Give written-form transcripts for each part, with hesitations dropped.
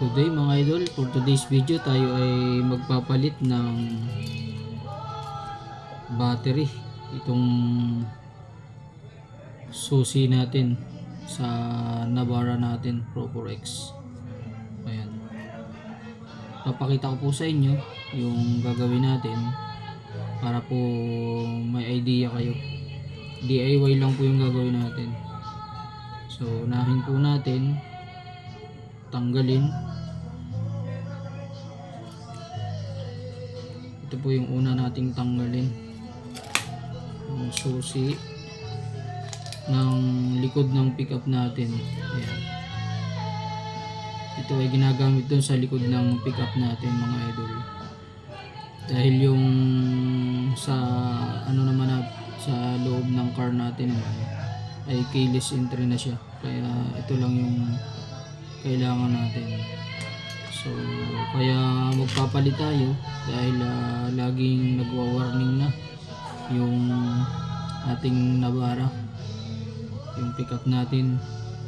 Today mga idol, for today's video tayo ay magpapalit ng battery. Itong susi natin sa Navara natin Pro 4X. Ayan. Papakita ko po sa inyo yung gagawin natin para po may idea kayo. DIY lang po yung gagawin natin. So unahin po natin tanggalin. Ito po yung una nating tanggalin, yung susi ng likod ng pickup natin. Ayan. Ito ay ginagamit dun sa likod ng pickup natin mga idol, dahil yung sa ano naman sa loob ng car natin naman ay keyless entry na siya, kaya ito lang yung kailangan natin. So kaya magpapalit tayo dahil laging nagwa-warning na yung ating Navara, yung pickup natin,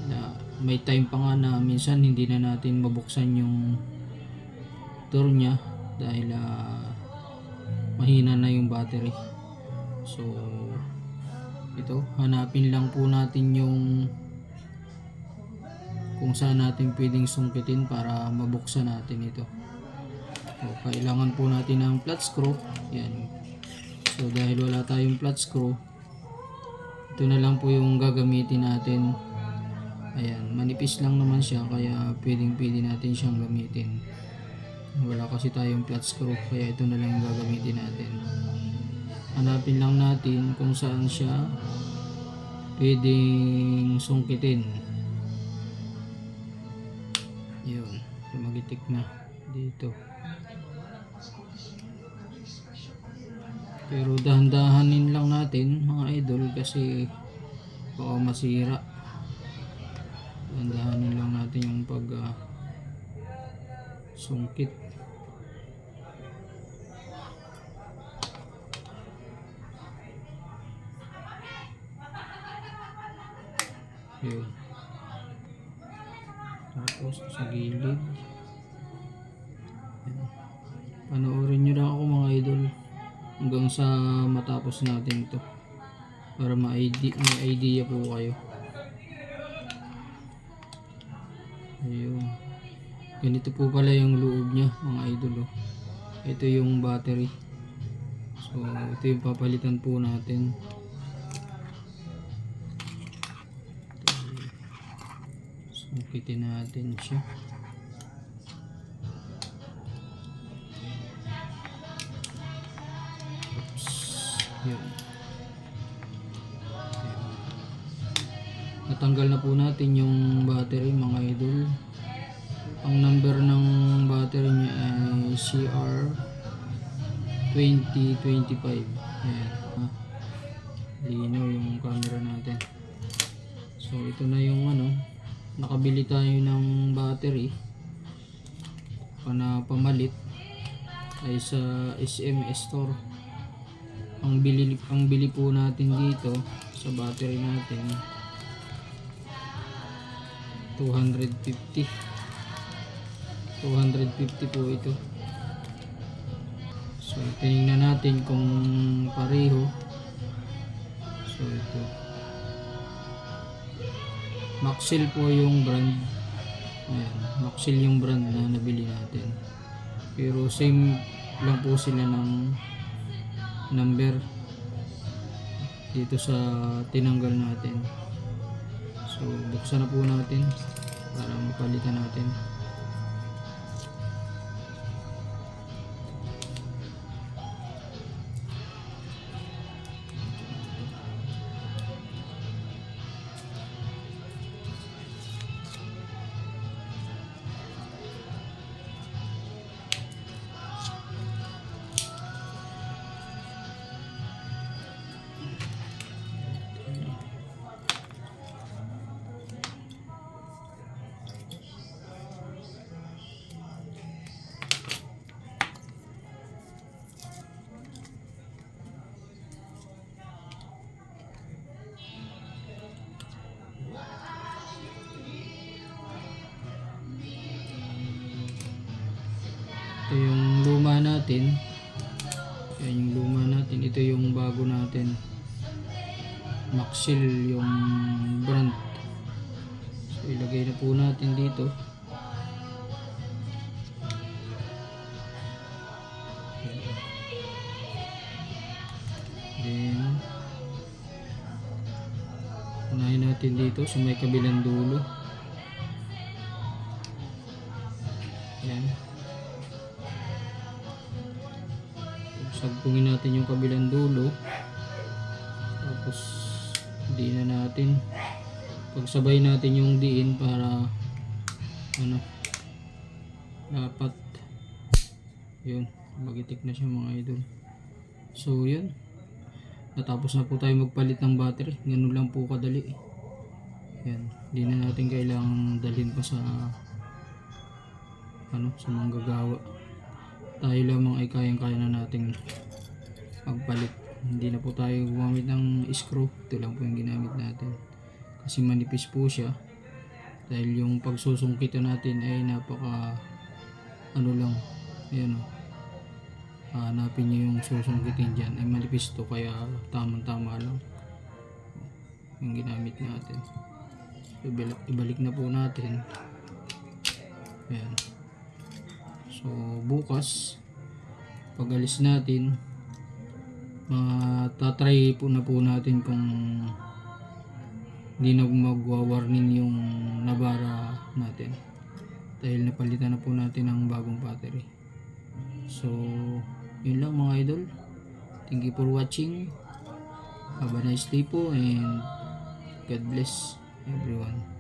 na may time pa nga na minsan hindi na natin mabuksan yung door nya dahil mahina na yung battery. So ito, hanapin lang po natin yung kung saan natin pwedeng sungkitin para mabuksan natin ito. So, kailangan po natin ng flat screw. Yan. So dahil wala tayong flat screw, ito na lang po yung gagamitin natin. Ayan, manipis lang naman siya kaya pwede natin siyang gamitin. Wala kasi tayong flat screw kaya ito na lang yung gagamitin natin. Hanapin lang natin kung saan siya pwedeng sungkitin. Yun, magitik na dito. Pero dahan-dahanin lang natin mga idol kasi baka masira. Dahan-dahanin lang natin yung pag sungkit. Yun. Tapos sa gilid. Yan. Panoorin nyo lang ako mga idol hanggang sa matapos natin ito para may idea po kayo. Ayun. Ganito po pala yung loob nya mga idol. Ito yung battery. So ito yung papalitan po natin. Sungkitin natin siya. Oops. Yun. Natanggal na po natin yung battery mga idol. Ang number ng battery niya ay CR2025. Ayan. Linaw yung camera natin. So ito na yung nakabili tayo ng battery na pamalit ay sa SM Store. Ang bili po natin dito sa battery natin 250 po ito. So tingnan natin kung pareho. So ito Maxell po yung brand. Ayan, Maxell yung brand na nabili natin. Pero same lang po sila ng number dito sa tinanggal natin. So buksan na po natin para mapalitan natin. Ito yung luma natin. Yan yung luma natin. Ito yung bago natin. Maxil yung brand. So ilagay na po natin dito. Then unahin natin dito sa may kabilang dulo. Yan. Sagpungin natin yung kabilang dulo. Tapos diin na natin. Pagsabay natin yung diin para ano, dapat yun, magitik na siya mga idol. So yun, natapos na po tayo magpalit ng battery. Ganun lang po kadali. Yan, di na natin kailangang dalhin pa sa ano, sa manggagawa. Tayo lamang ay kayang-kaya na nating magpalit. Hindi na po tayo gumamit ng screw. Ito lang po yung ginamit natin. Kasi manipis po siya. Dahil yung pagsusungkitan natin ay napaka ano lang. Ayan o. Hanapin nyo yung susungkitin dyan. Ay manipis to kaya tamang-tama lang yung ginamit natin. Ibalik na po natin. Ayan. So bukas pag alis natin, tatry po natin kung hindi na magwa-warning yung Navara natin dahil napalitan na po natin ng bagong battery. So yun lang mga idol, thank you for watching, have a nice day po and God bless everyone.